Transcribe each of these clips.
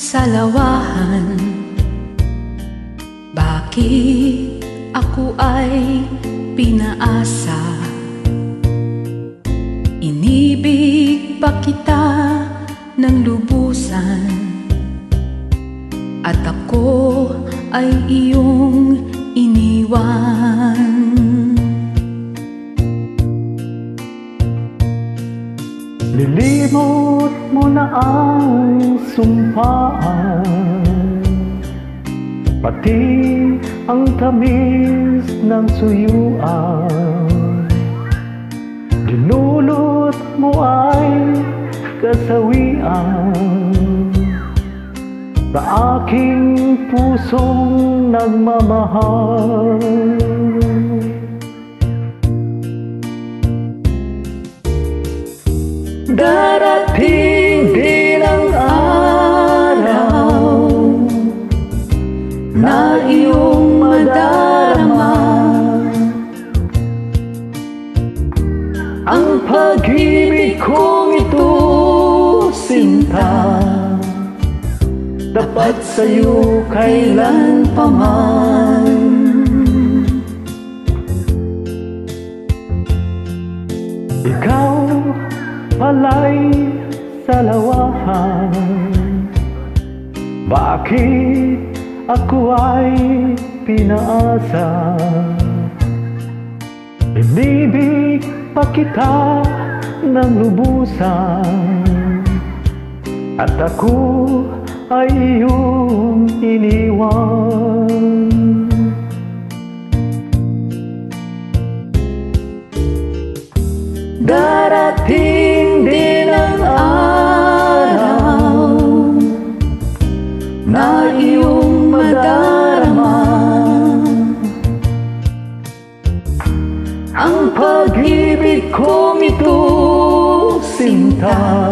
sa lawahan. Bakit ako ay pinaasa? Inibig pa kita ng lubusan, at ako ay iyong iniwan. Lilimot mo na ang sumpaan, pati ang tamis ng suyuan. Dinulot mo ay kasawian sa aking pusong nagmamahal. Darating din ang araw na iyong madarama ang pag-ibig kong ito, sinta, dapat sa'yo kailan pa man. Ikaw pala'y sa lawahan, bakit ako ay pinaasa? Inibig pa kita ng lubusan, at ako ay iyong iniwan. Darating din ang araw na iyong madarama ang pag-ibig kong ito, sinta,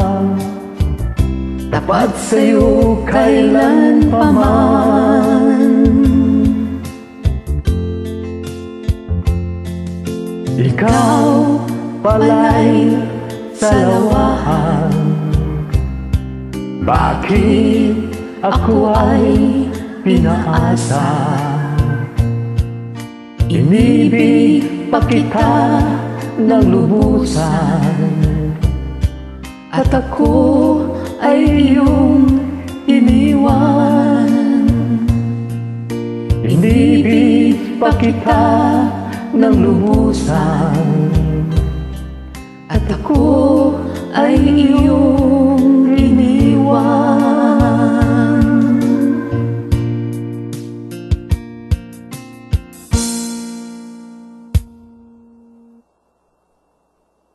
tapat sa'yo kailan pa man. Ikaw pala'y sa lawahan, bakit ako ay pinaasa? Inibig pa kita ng lubusan, at ako ay iyong iniwan. Inibig pa kita ng lubusan, at ako ay iyong